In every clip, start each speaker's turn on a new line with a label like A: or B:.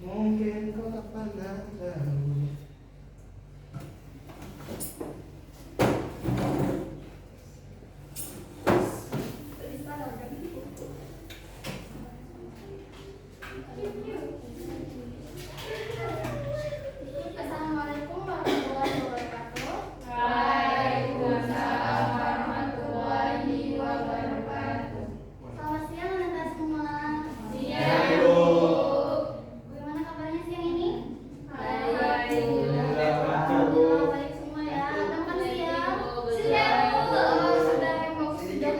A: Mungkin kau tak pernah tahu.
B: Assalamualaikum warahmatullahi wabarakatuh.
C: Waalaikumsalam warahmatullahi wabarakatuh.
B: Selamat siang anak-anak semua.
C: Siang, Bu.
B: Bagaimana kabarnya siang ini?
C: Baik, Bu.
B: Alhamdulillah baik semua ya. Udah makan siang? Sudah. Sudah yang mau sudah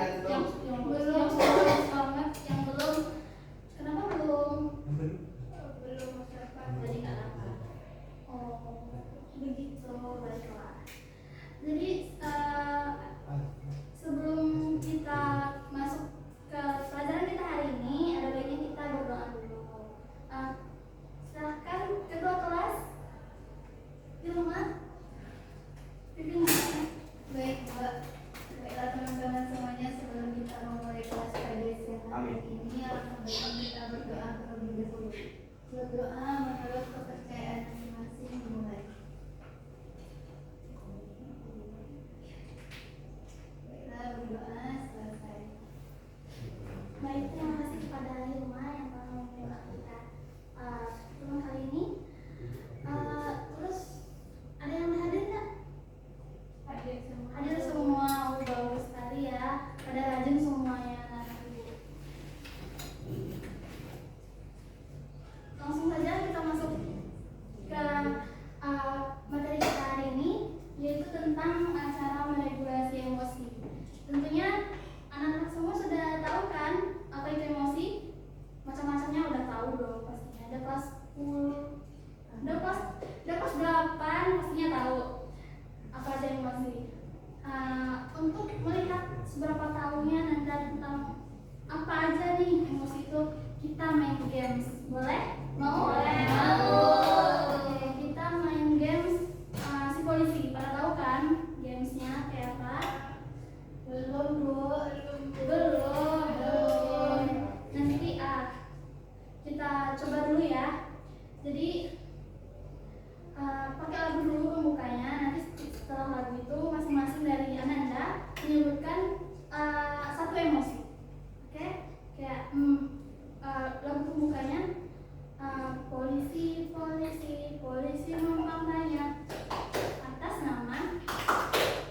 B: yang belum selamat yang belum. Kenapa belum? Belum siapa? Jadi nggak apa. Oh begitu baiklah. Jadi sebelum kita masuk ke pelajaran kita hari ini, ada baiknya kita berdoa dulu. Silahkan kedua kelas di rumah. Pimpin. Baik, Mbak. Baiklah teman-teman semuanya, sebelum kita memulai kelas pada siang hari ini, alangkah baiknya kita berdoa terlebih dahulu. Berdoa menurut kepercayaan masing-masing dimulai. Baiklah, berdoa selesai. Baik, terima kasih kepada Hilma yang telah membuat kita pertemuan kali ini. Terus ada yang hadir nggak? Hadir semua. Oh, bagus sekali ya. Pada rajin semuanya anak ibu. Langsung saja kita masuk ke materi kita hari ini, yaitu tentang cara meregulasi emosi. Tentunya anak-anak semua sudah tahu kan apa itu emosi? Macam-macamnya udah tahu dong pastinya. Ada kelas 10, ada kelas 8 pastinya tahu apa aja emosi. Untuk melihat seberapa tahunya nanti tentang apa aja nih emosi itu, kita main games. Boleh? Mau? Oke, kita main games si polisi. Pada tahu kan gamesnya kayak apa? Belum. Nanti kita coba dulu ya. Jadi pakai lagu dulu pembukanya. Nanti setelah lagu itu masing-masing dari Ananda menyebutkan satu emosi. Oke? Kayak lagu pembukanya polisi numpang tanya atas nama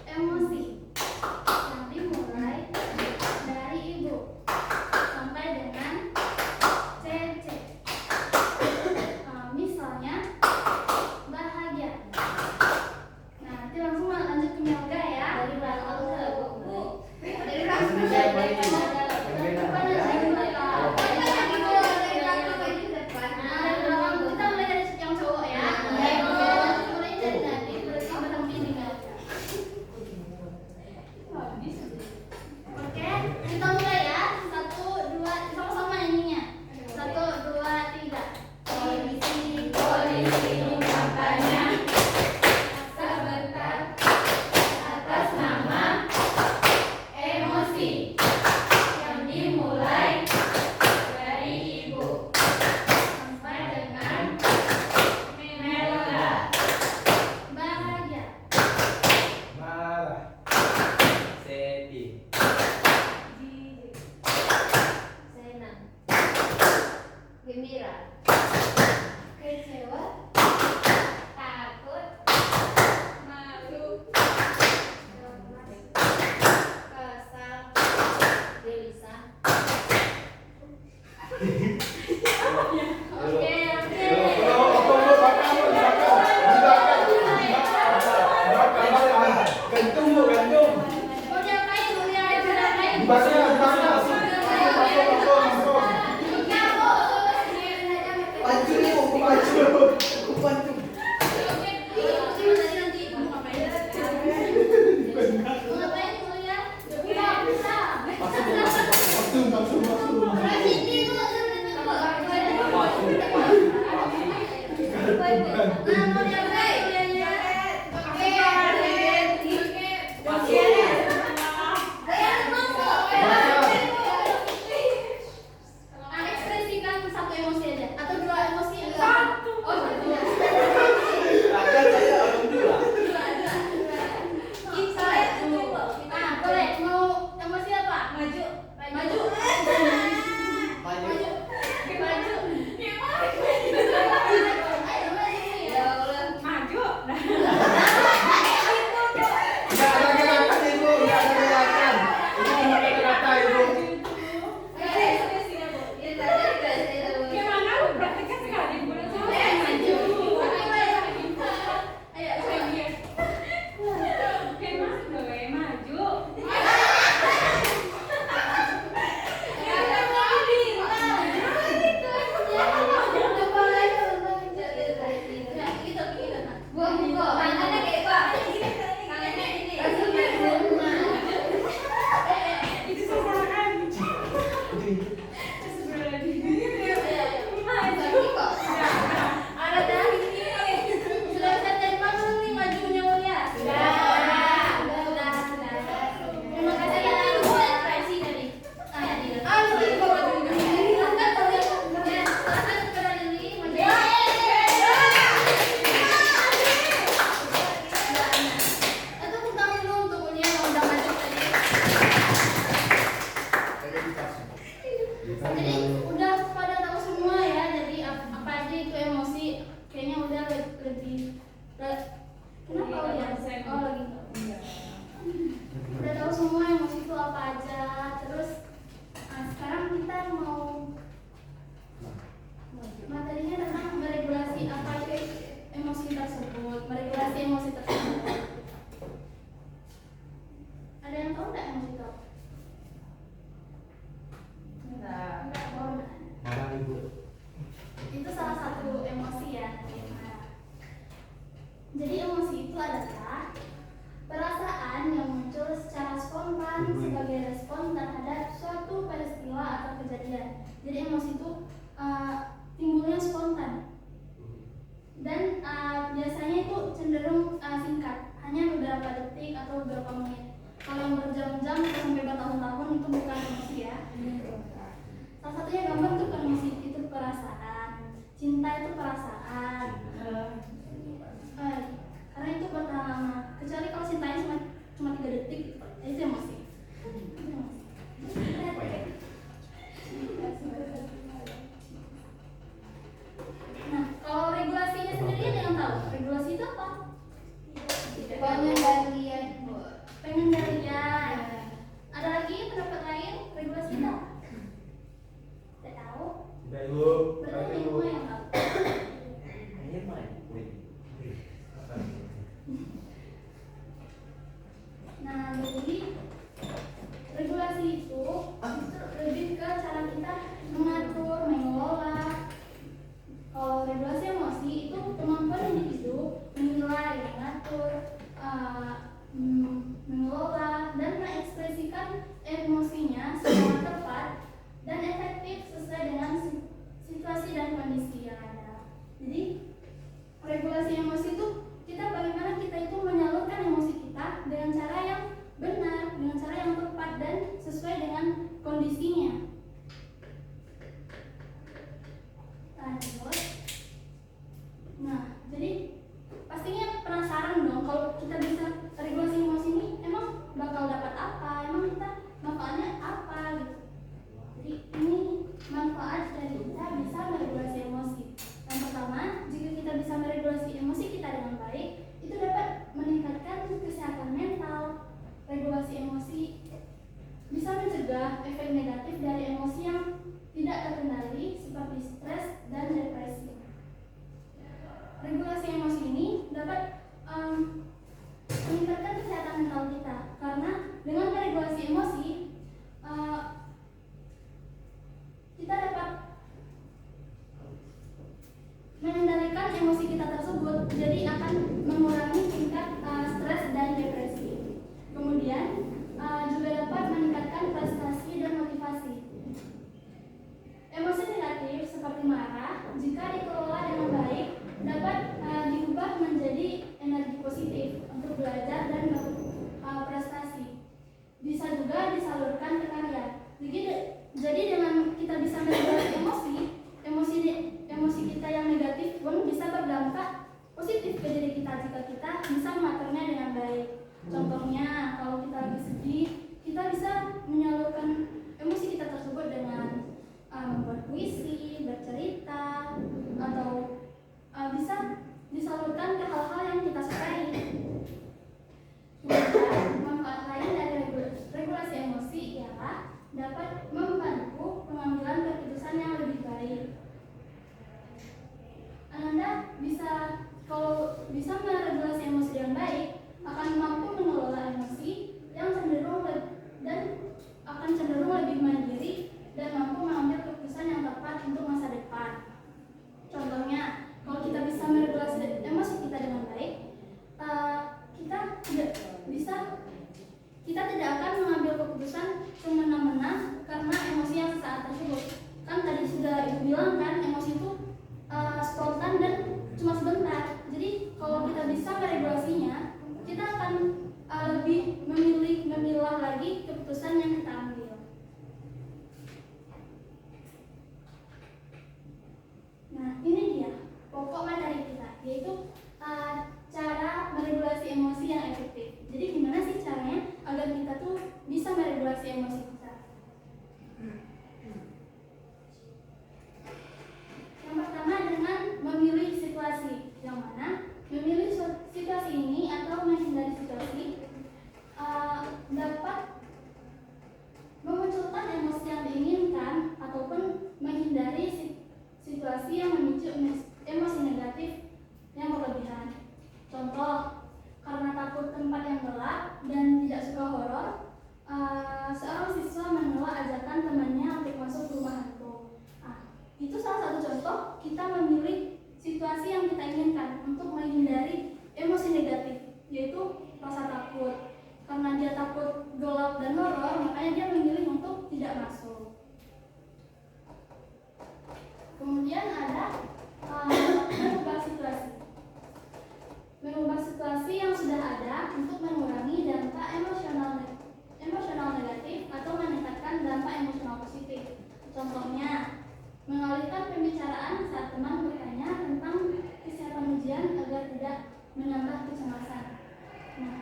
B: emosi yang dimulai dari ibu sampai dengan CC. Misalnya bahagia. Nah, nanti langsung lanjut ke Melga ya. Dari belakang ke Bu. Dari belakang ke depan aja di belakang. Kita mulai dari yang cowok ya. Mulai dari tadi berarti berdampingan. Oke, kita mulai ya. 1, 2, sama-sama nyanyinya. 1, 2, 3.
C: Polisi numpangnya sebentar atas nama emosi yang dimulai dari ibu sampai dengan Melga.
B: Bahagia.
A: Marah. Sedih.
C: Senang, gembira,
B: Kecewa.
C: takut, malu, kesal, gelisah.
B: Oke.
A: Gantung.
B: Mau diapain? Mau diapain?
A: Masuk. Pancung.
B: Ekspresikan emosi itu timbulnya spontan dan biasanya itu cenderung singkat, hanya beberapa detik atau beberapa menit. Kalau yang berjam-jam atau sampai bertahun-tahun itu bukan emosi ya. Salah satunya gampang tuh kan emosi itu perasaan, cinta itu perasaan. Karena itu bertahan lama. Kecuali kalau cintanya cuma 3 detik, itu emosi. Nah, kalau regulasinya sendiri ada yang tahu? Regulasi itu apa?
C: Pengendalian.
B: Pengendalian. Ada lagi pendapat lain? Regulasi itu apa? Tidak tahu?
A: Tidak ibu.
B: Berarti yang semua yang tahu.
A: Ini main.
B: Nah, jadi regulasi itu lebih ke cara kita mengatur, mengelola. Kalau regulasi emosi itu kemampuan individu menilai, mengatur, mengelola, dan mengekspresikan emosinya secara tepat dan efektif sesuai dengan situasi dan kondisi yang ada. Jadi regulasi emosi itu bagaimana kita itu menyalurkan emosi kita dengan cara yang benar, dengan cara yang tepat dan sesuai dengan kondisinya. Lanjut. Nah, jadi pastinya penasaran dong kalau kita bisa regulasi emosi ini emang bakal dapat apa? Emang kita manfaatnya apa gitu. Jadi ini manfaat dari kita bisa meregulasi emosi. Yang pertama, jika kita bisa meregulasi emosi kita dengan baik, itu dapat meningkatkan kesehatan mental. Regulasi emosi bisa mencegah efek negatif dari emosi yang tidak terkendali seperti stres dan depresi. Regulasi emosi ini dapat meningkatkan kesehatan mental kita karena dengan meregulasi emosi kita dapat mengendalikan emosi kita tersebut, jadi akan mengurangi tingkat stres dan depresi. Kemudian juga dapat meningkatkan prestasi dan motivasi. Emosi negatif seperti marah, jika dikelola dengan baik, dapat diubah menjadi energi positif untuk belajar dan berprestasi. Bisa juga disalurkan ke karya. Jadi dengan kita bisa meregulasi emosi kita yang negatif pun bisa berdampak positif ke diri kita jika kita bisa mengaturnya dengan baik. Contohnya, kalau kita lagi sedih, kita bisa menyalurkan emosi kita tersebut dengan membuat puisi, bercerita, atau bisa disalurkan ke hal-hal yang kita sukai. Kemudian, manfaat lain dari regulasi emosi ialah dapat membantu pengambilan keputusan yang lebih baik. Anda kalau bisa meregulasi emosi yang baik, akan mampu mengelola emosi yang cenderung lebih mandiri dan mampu mengambil keputusan yang tepat untuk masa depan. Contohnya, kalau kita bisa meregulasi emosi kita dengan baik, kita tidak akan mengambil keputusan semena-mena karena emosi yang saat tersebut. Kan tadi sudah ibu bilang kan, emosi itu spontan dan cuma sebentar. Jadi kalau kita bisa meregulasinya, kita akan lebih memilah lagi keputusan yang kita ambil. Nah, ini dia pokok materi kita, yaitu cara meregulasi emosi yang efektif. Jadi gimana sih caranya agar kita tuh bisa meregulasi emosi kita? Yang pertama dengan memilih situasi, yang mana memilih situasi ini atau menghindari situasi dapat memunculkan emosi yang diinginkan ataupun menghindari situasi yang memicu emosi negatif yang berlebihan. Contoh, karena takut tempat yang gelap dan tidak suka horor, seorang siswa menolak ajakan temannya untuk masuk ke rumah hantu. Itu salah satu contoh kita memilih situasi yang kita inginkan untuk menghindari emosi negatif, yaitu rasa takut. Karena dia takut gelap dan horor, makanya dia memilih untuk tidak masuk. Kemudian ada mengubah situasi yang sudah ada untuk mengurangi dampak emosional negatif atau meningkatkan dampak emosional positif. Contohnya, mengalihkan pembicaraan saat teman bertanya tentang kesiapan ujian agar tidak menambah kecemasan. Nah,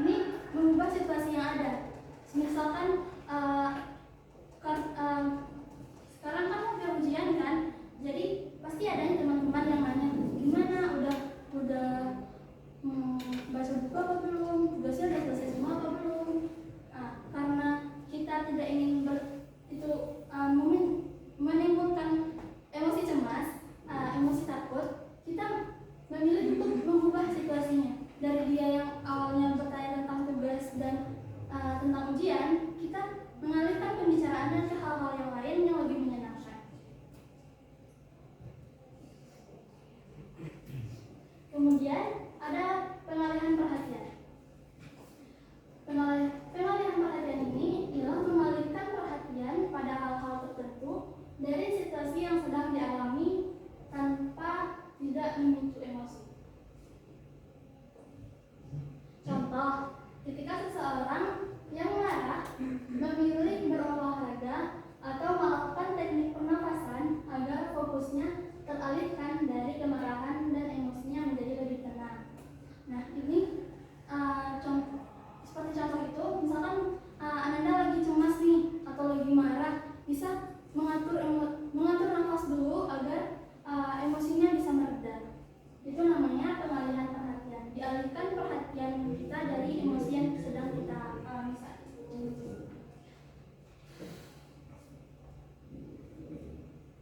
B: ini mengubah situasi yang ada. Misalkan sekarang kan mau ujian kan, jadi pasti ada teman-teman yang nanya, gimana udah baca buku apa belum, tugasnya udah selesai semua apa belum. Karena kita tidak ingin menimbulkan emosi cemas, emosi takut, kita memilih untuk mengubah situasinya. Dari dia yang awalnya bertanya tentang tugas dan tentang ujian, kita mengalihkan pembicaraannya ke hal-hal yang lain yang lebih menyenangkan. Kemudian ada pengalihan perhatian. Pengalihan perhatian ini ialah mengalihkan perhatian pada hal-hal tertentu dari situasi yang sedang dialami tanpa tidak memicu emosi. Contoh, ketika seseorang yang marah memilih berolahraga atau melakukan teknik pernapasan agar fokusnya teralihkan dari kemarahan dan emosinya menjadi lebih tenang. Nah, ini seperti contoh itu, misalkan Ananda lagi cemas nih atau lagi marah, bisa mengatur nafas dulu agar emosinya bisa mereda. Itu namanya pengalihan perhatian. Dialihkan perhatian kita dari emosi yang sedang kita alami saat itu.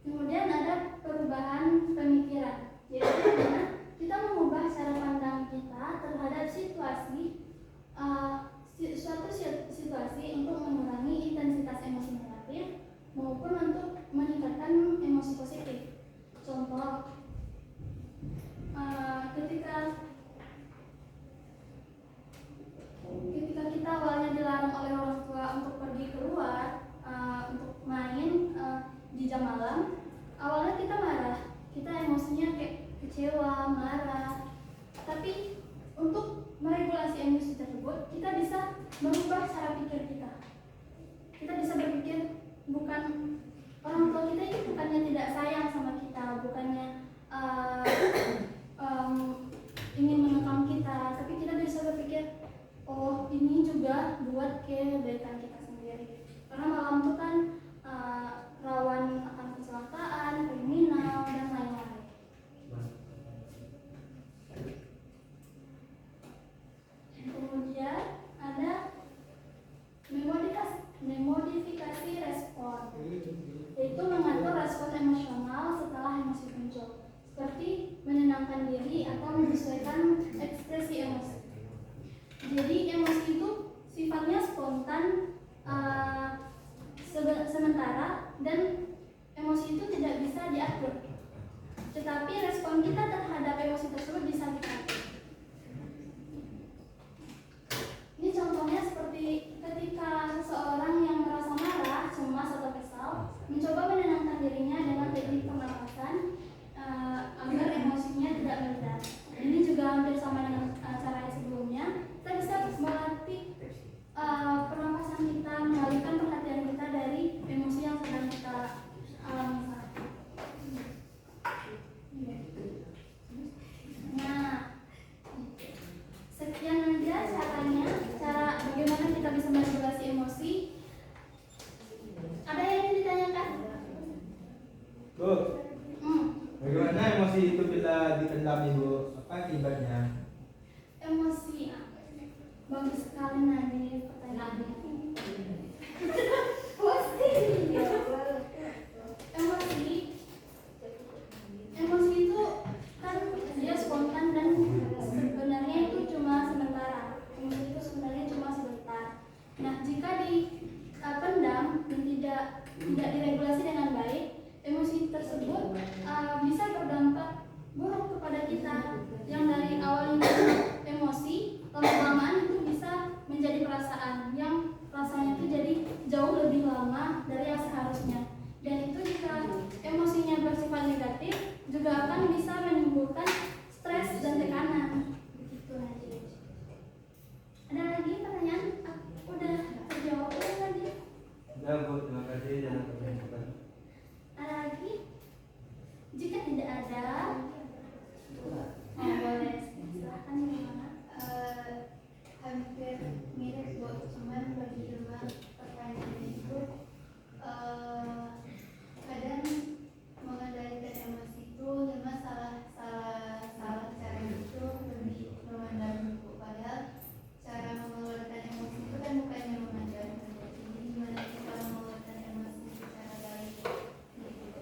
B: Kemudian ada perubahan pemikiran, yaitu dimana kita mengubah cara pandang kita terhadap suatu situasi untuk mengurangi intensitas emosi negatif maupun untuk meningkatkan emosi positif. Contoh, ketika kita awalnya dilarang oleh orang tua untuk pergi keluar untuk main di jam malam, awalnya kita marah, kita emosinya kayak kecewa, marah. Tapi untuk meregulasi emosi tersebut, kita bisa merubah cara pikir kita. Kita bisa berpikir, bukan orang tua kita itu bukannya tidak sayang sama kita, bukannya ingin mengekang kita, tapi kita bisa berpikir, oh ini juga buat kebaikan kita sendiri. Karena malam itu kan rawan akan kecelakaan, kriminal, dan lain-lain. Kemudian ada memodifikasi respon, yaitu mengatur respon emosional setelah emosi muncul, seperti menenangkan diri atau menyesuaikan ekspresi emosi. Jadi emosi itu sifatnya spontan, sementara, dan emosi itu tidak bisa diatur. Tetapi respon kita terhadap emosi tersebut bisa kita atur. Ini contohnya seperti ketika seseorang yang merasa marah, cemas, atau kesal mencoba menenangkan dirinya dengan teknik pernapasan agar emosinya tidak meledak. Ini juga hampir sama dengan cara yang sebelumnya. Kita bisa melatih pernapasan kita, mengalihkan perhatian kita dari emosi yang sedang kita alami saat ini. Nah, sekian aja caranya, cara bagaimana kita bisa meregulasi emosi. Ada yang ingin ditanyakan?
A: Bu, bagaimana emosi itu bila dipendam, Ibu? Apa akibatnya?
B: Emosi, bagus sekali Nadif pertanyaannya. Emosi itu kan dia spontan dan sebenarnya itu cuma sementara. Emosi itu sebenarnya cuma sebentar. Nah, jika dipendam dan tidak diregulasi dengan baik, emosi tersebut bisa berdampak buruk kepada kita, yang dari awalnya ada. Oh, boleh. Silahkan gimana?
D: Hampir mirip Bu, cuman bagi dua pertanyaan itu kadang mengendalikan emosi itu memang salah cara itu lebih memandang Bu, padahal cara mengeluarkan emosi itu kan bukannya memandang. Jadi gimana kita mengeluarkan emosi secara baik gitu.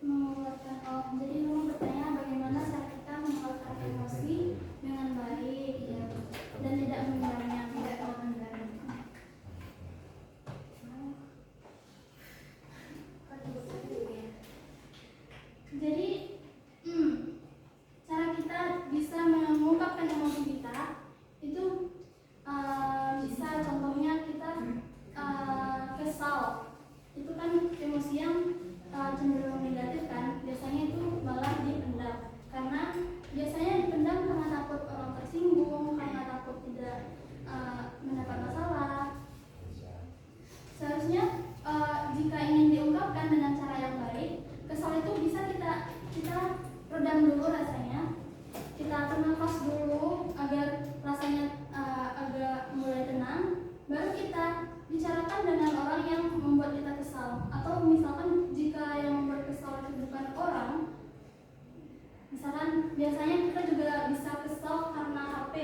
B: Mengeluarkan, oh, jadi memang bertanya bagaimana cara kita mengeluarkan emosi dengan baik ya, dan tidak memendamnya, tidak memendam. Jadi cara kita bisa mengungkapkan emosi kita itu bisa contohnya kita kesal, itu kan emosi yang cenderung negatif kan, biasanya itu malah dipendam, karena biasanya dipendam karena takut orang tersinggung, karena takut tidak mendapat masalah. Seharusnya jika ingin diungkapkan dengan cara yang baik, kesal itu bisa kita redam dulu rasanya, kita atur nafas dulu agar rasanya agak mulai tenang, baru kita bicarakan dengan orang yang membuat kita kesal. Atau misalkan jika yang membuat kesal itu bukan orang, misalkan biasanya kita juga bisa kesal karena HP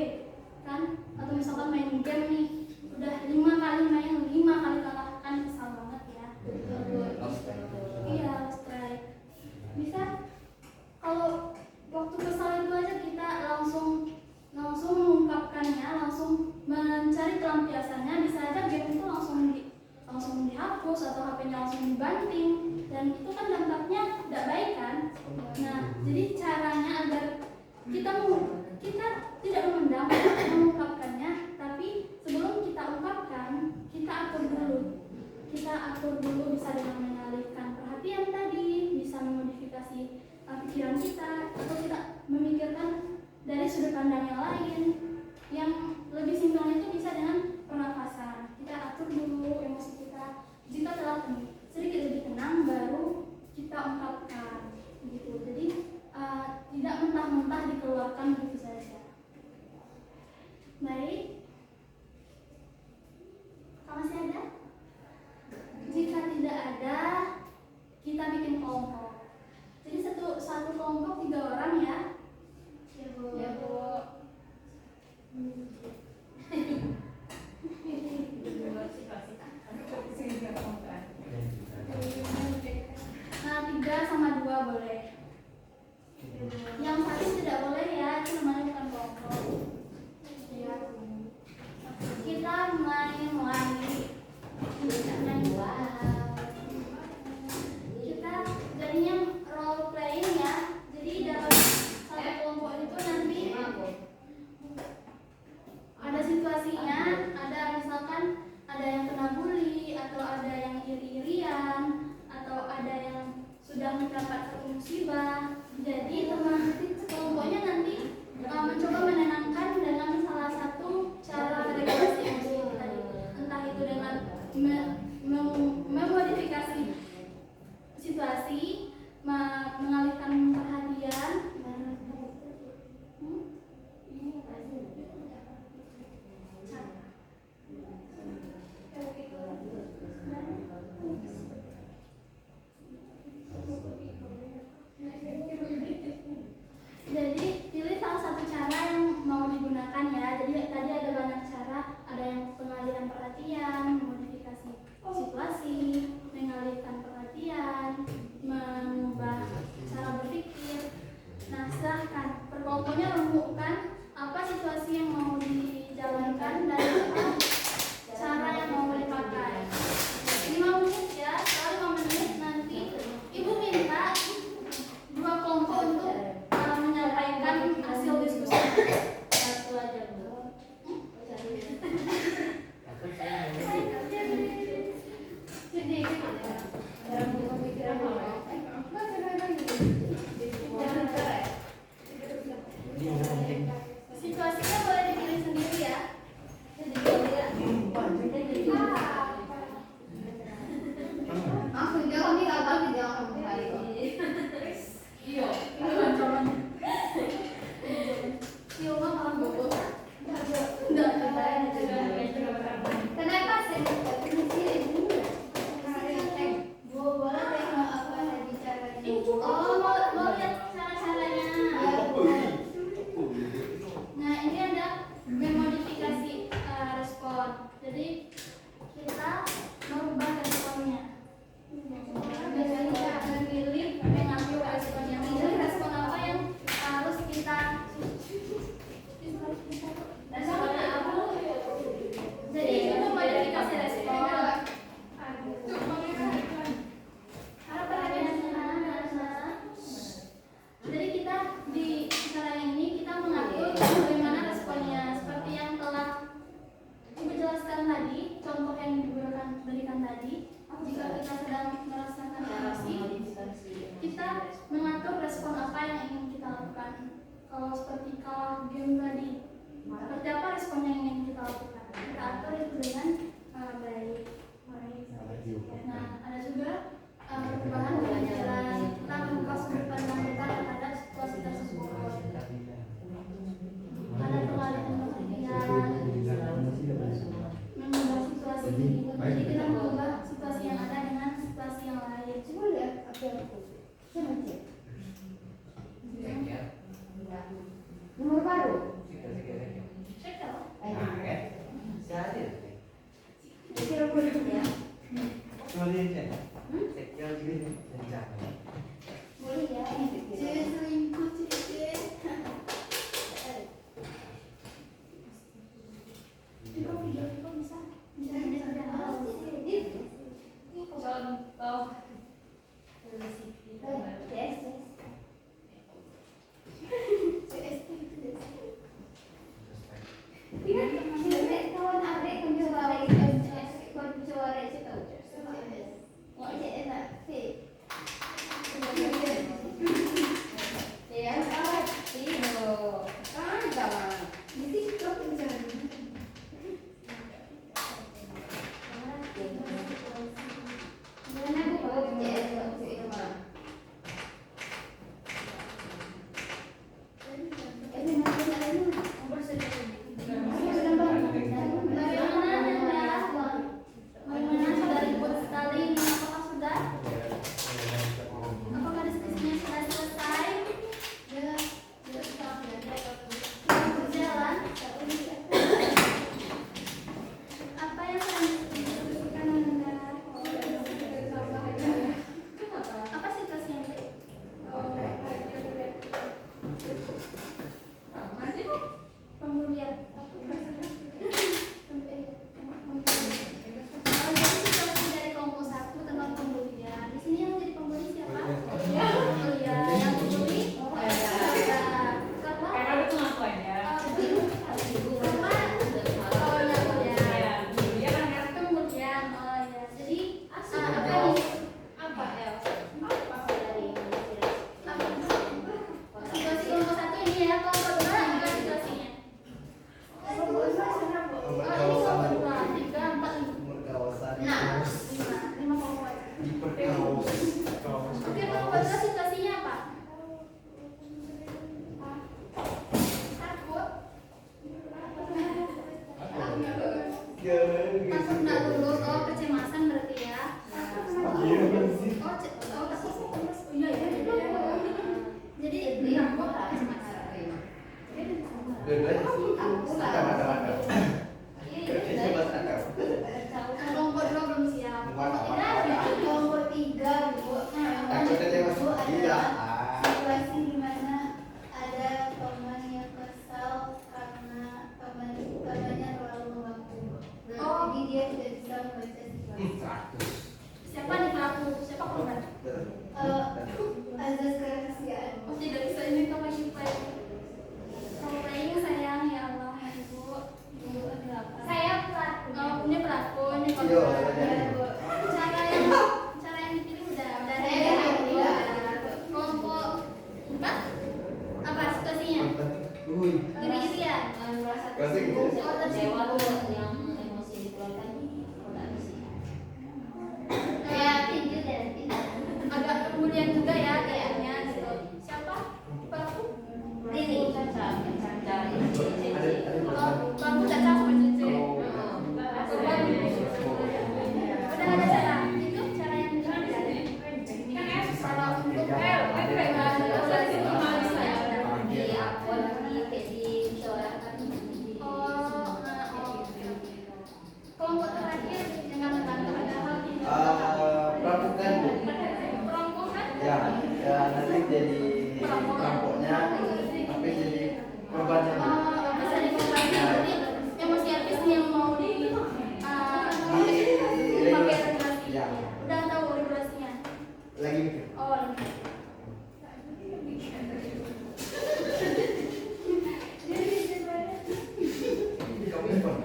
B: kan, atau misalkan main game nih, udah 5 kali main 5 kali kalah, kan kesal banget ya. Iya, strike. Bisa kalau waktu kesal itu aja kita langsung mengungkapkannya, langsung mencari pelampiasannya, bisa aja game itu langsung dihapus atau HP-nya langsung dibanting, dan itu kan dampaknya tidak baik kan. Nah, jadi caranya agar kita tidak memendam, mengungkapkannya, tapi sebelum kita ungkapkan, kita atur dulu bisa dengan mengalihkan perhatian tadi, bisa memodifikasi pikiran kita, atau kita memikirkan dari sudut pandang yang lain. Yang lebih simpel itu bisa dengan pernafasan. Kita atur dulu emosi kita, jika telah sedikit lebih tenang baru kita ungkapkan gitu. Jadi tidak mentah-mentah dikeluarkan begitu saja. Baik, masih ada? Jika tidak ada, kita bikin kelompok. Jadi satu kelompok 3 orang ya. Ya Bu.
C: Ya Bu.
B: Nah, 3 sama 2 boleh. Yang satu tidak boleh ya, itu namanya bukan kelompok. Ya. Kita main lagi. Kita jadinya role playing ya. Jadi dalam satu kelompok itu nanti ada situasinya, ada misalkan ada yang kena bully, atau ada yang iri-irian, atau ada yang sudah mendapat satu musibah. Jadi teman kelompoknya nanti mencoba menenangkan dengan salah satu cara regulasi emosi tadi, entah itu dengan memodifikasi situasi, mengalihkan perhatian, yang ingin kita lakukan. Kalau seperti kalah game tadi, seperti apa respon yang ingin kita lakukan? Kita atur itu dengan baik. Nah, ada juga perubahan dalam jalan kita membuka sudut pandang kita terhadap situasi tersebut. Ada pengalihan pengertian, mengubah situasi gitu. Jadi kita mengubah situasi yang ada dengan situasi yang lain.
D: Coba lihat apa aku. Saya mau cek. Nomor baru.
B: Cek kalau
D: Kira boleh ya?
A: Boleh cek. Sekal juga rencana.
B: boleh ya.
D: Cek selingkuh cek.
B: Kok video kok bisa bisa
C: Contoh Felicity
D: Kawan adik penjuara itu tahu. Mau cek enak sih.
C: ya Tino kan
D: Di TikTok misalnya. Gimana aku mau cek itu mah.
B: Bagaimana sudah ribut sekali? Apakah sudah? Apakah diskusinya sudah selesai? Berjalan? Apa yang sedang diskusikan Anda? Apa situasinya? Pembulian. Situasi dari kelompok 1 tentang pembulian. Di sini yang jadi pembuli siapa? Oh iya, yang pembuli.
C: karena itu ngakuannya
B: Pembulian. Oh ya. Jadi apa El? Situasi kelompok 1 ini ya, kelompok 2 apa situasinya? Oh, ini kelompok 2, 3, 4, 5 kelompok. Oke, kelompok 2 situasinya apa? Takut. Takut nggak lulus, oh kecemasan berarti ya. Iya. Jadi takut kecemasan. Kelompok 2 belum siap.
D: Kelompok 3 Bu. Bu ada situasi di mana ada teman yang kesal karena temannya terlalu mengganggu. Jadi dia tidak bisa membaca situasi.
B: Siapa nih pelaku? Siapa korban?
D: Azas kerahasiaan.
B: Oh, tidak bisa ini kamu supply. Kamu playing sayang ya Allah, Ibu. Ibu ada apa?
C: saya pelaku
B: Oh, ini pelaku, ini
A: Iya,
B: korban.
A: iya.
B: Cara yang dipilih udah
D: Saya
B: ada.
D: udah.
B: Kelompok 4 apa situasinya? Iri-irian.
C: merasa
A: Pasti gitu.
C: kecewa tuh yang emosi dikeluarkan udah sih
B: Kayak
D: Tinju dan
B: agak kemudian juga ya kayaknya gitu. Siapa pelaku?
C: ini caca cari
B: Oh, pelaku Caca sama Cece. Korban. Udah ada cara. Itu cara yang dipilih. Kalau untuk
C: di akun di musyawarah
B: kelompok terakhir dengan membantu ada hal ini.
A: Perampokan Bu.
B: Perampokan?
A: Ya nanti jadi perampoknya, tapi jadi korbannya Bu.
B: Bisa dikorbankan nanti emosi artis yang mau pakai regulasi.
A: Ya.
B: Udah tahu regulasinya.
A: Lagi mikir.
B: Oh.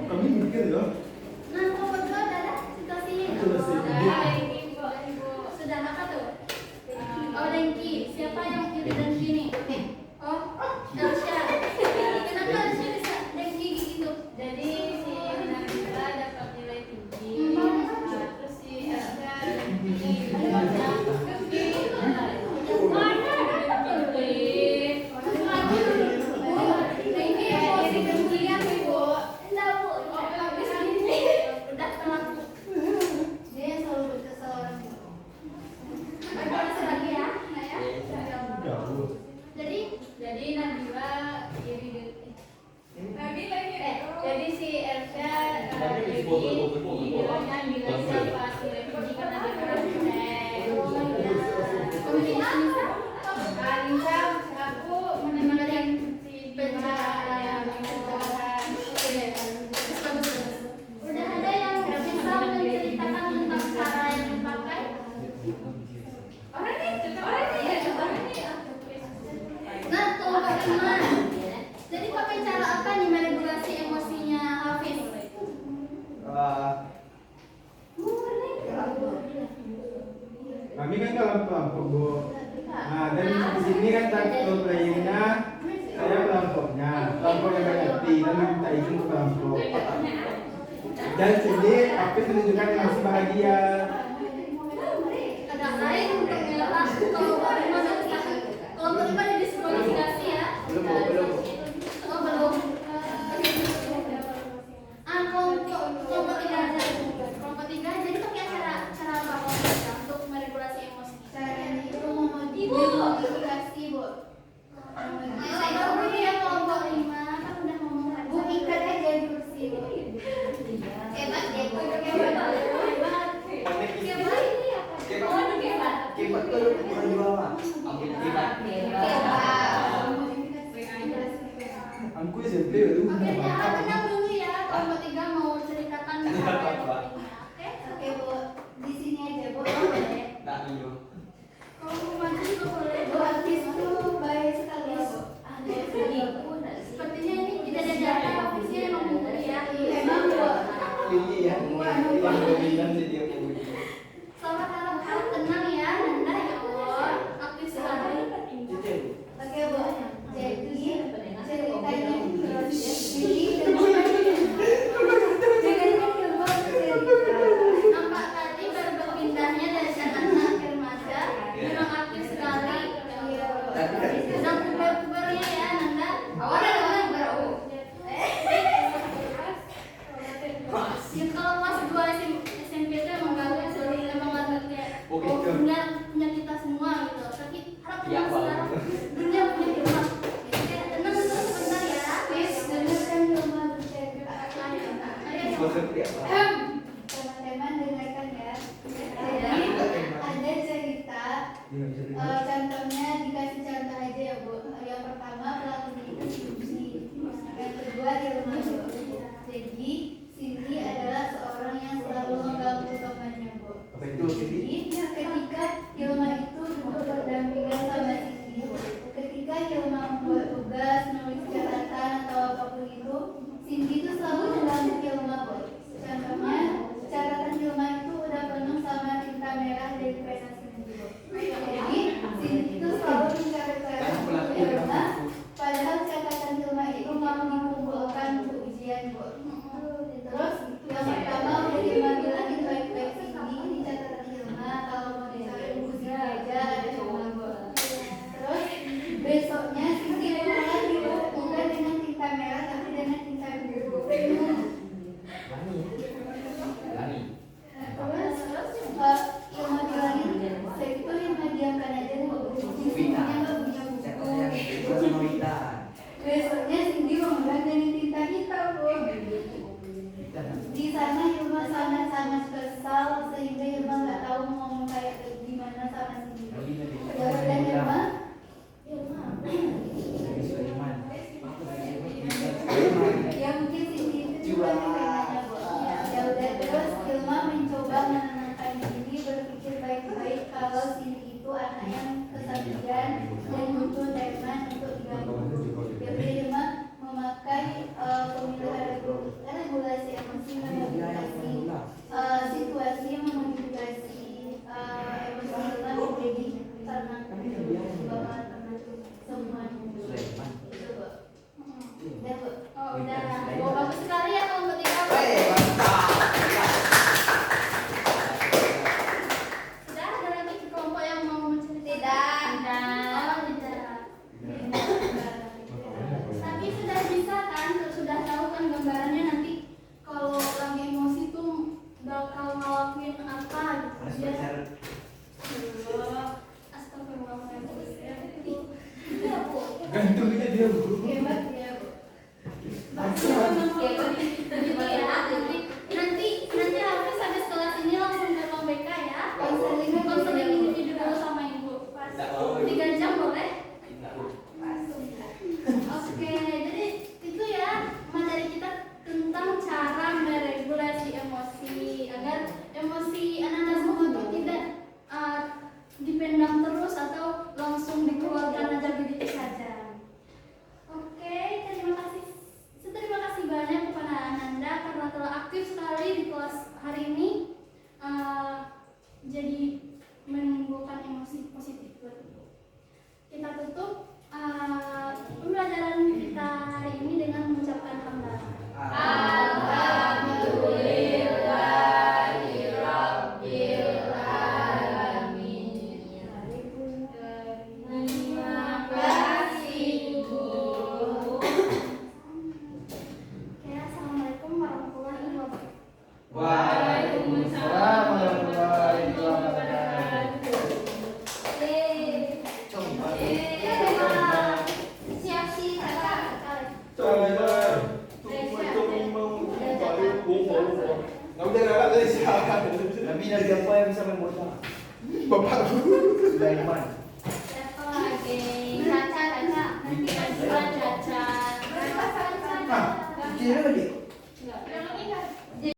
A: Kami mikir ya.
B: Nah, kelompok dua ada situasinya.
A: Situasi.
B: Sudah apa tuh? Oh, dengki. Siapa yang iri dengki? gini. Oh, Elsha. Kenapa Elsha bisa dengan gigi gitu?
D: Jadi si Nabila dapat nilai tinggi, terus si Elsa dia selalu berkesal orang tua. Jadi Nabila jadi si Elsa bilangnya Nabila siapa nilai tinggi karena dia pernah Alisa aku menemukan si Bella yang
B: Udah ada yang bisa menceritakan tentang cara yang dipakai? Nah, tuh Kak Iman. Jadi pakai cara apa nih meregulasi emosinya Hafiz?
E: Kami kan dalam kelompok Bu. Nah, dari sini kan takut playingnya saya kelompoknya, kelompok yang mengerti dan minta izin ke kelompok. Dan jadi Hafiz menunjukkan emosi bahagia.
B: Ada lain untuk mengelak kalau Iman kelompok Iman didiskualifikasi ya?
A: Belum.
B: Oh belum. Kelompok tiga aja. Kelompok tiga jadi pakai cara apa kelompok tiga untuk meregulasi emosi?
D: caranya itu memotivasi Bu.
B: Saya baru ya kelompok lima kan udah ngomong
D: Bu ikat aja di kursi Bu.
B: hebat ya
A: Kibat tuh bukan di bawah. Ambil kibat.
E: Aku SMP itu.
B: Oke, ya, tenang dulu ya. Kelompok tiga mau ceritakan cara yang
A: Apa?
B: Oke?
D: Oke Bu, di sini aja Bu. Boleh.
A: Nah, iyo.
B: Kalau mau maju juga boleh.
D: Bu Hafiz tuh baik sekali Bu.
B: Sepertinya ini tidak ada data, Hafiznya emang mumpuni ya.
D: Emang Bu.
A: Ini ya. Yang dominan sih dia punya.
B: Selamat harap tenang ya, Nanda ya Allah. Aktif sekali.
D: Oke Bu. Jadi ceritanya
B: Nampak tadi baru berpindahnya dari anak ke remaja, memang aktif sekali. Sedang puber-pubernya ya, Nanda. Awalnya baru. Ya, kalau kelas 2 SMP itu emang bagus, emang agak kayak dunia punya kita semua gitu. Tapi harap
A: Ya,
B: tenang sekarang, dunia punya kita. Oke, tenang dulu sebentar ya.
D: Hafiz dengarkan Hilma bercerita.
A: Seperti apa?
D: Teman-teman dengarkan ya. Jadi ada cerita. Contohnya dikasih contoh aja ya Bu. Yang pertama pelakunya itu Cindy. Yang kedua Hilma Bu. Jadi Cindy adalah seorang yang selalu mengganggu temannya Bu.
A: Apa itu Cindy?
D: Jadi ketika Hilma itu duduk berdampingan sama Cindy, ketika Hilma membuat tugas, menulis catatan atau apapun itu, Cindy itu selalu mengganggu Hilma Bu. Contohnya catatan Hilma itu udah penuh sama tinta merah dari pena Cindy Bu. Jadi Cindy itu selalu mencoret-coret buku Hilma, padahal catatan Hilma itu mau dikumpulkan untuk ujian Bu. Terus yang pertama udah Hilma bilang itu baik-baik Cindy, ini catatan Hilma, kalau mau dicoret buku sini aja ada Hilma Bu. Terus besoknya Cindy pulang Bu, bukan dengan tinta merah tapi dengan tinta biru.
A: Lani.
D: Terus Hilma bilangin, saya itu Hilma diamkan aja Bu, Cindy-nya nggak punya buku.
A: Novita.
D: Besoknya Cindy memegang dengan tinta hitam Bu. Di sana Hilma sangat-sangat kesal sehingga Hilma nggak tahu mau ngomong kayak gimana sama Cindy. Dan Hilma ya mungkin Cindy itu juga pengennya Bu. Ya udah terus Hilma mencoba menenangkan diri, berpikir baik-baik kalau Cindy itu anak yang kesepian dan butuh teman untuk diganggu. Jadi Hilma memakai pemilihan regulasi emosi, memodifikasi situasi, memodifikasi emosi Hilma menjadi tenang.
E: Gantungnya dia bu.
D: Hebat dia, Bu.
B: Gitu ya. Nanti Hafiz habis kelas ini langsung ke ruang BK ya. Konseling individu sama ibu. Pas 3 jam boleh? Oke, jadi itu ya materi kita tentang cara meregulasi emosi agar emosi anak-anak semua itu tidak dipendam terus atau langsung dikeluarkan aja begitu saja. Oke, terima kasih banyak kepada Ananda karena telah aktif sekali di kelas hari ini. Jadi menimbulkan emosi positif buat ibu. Kita tutup pembelajaran kita hari ini dengan mengucapkan hamdalah. Oke, assalamualaikum warahmatullahi wabarakatuh.
A: Waalaikumsalam warahmatullahi wabarakatuh.
B: Siap sih kakak.
A: Nabi apa yang bisa membuat
E: Bapak
A: Sulaiman.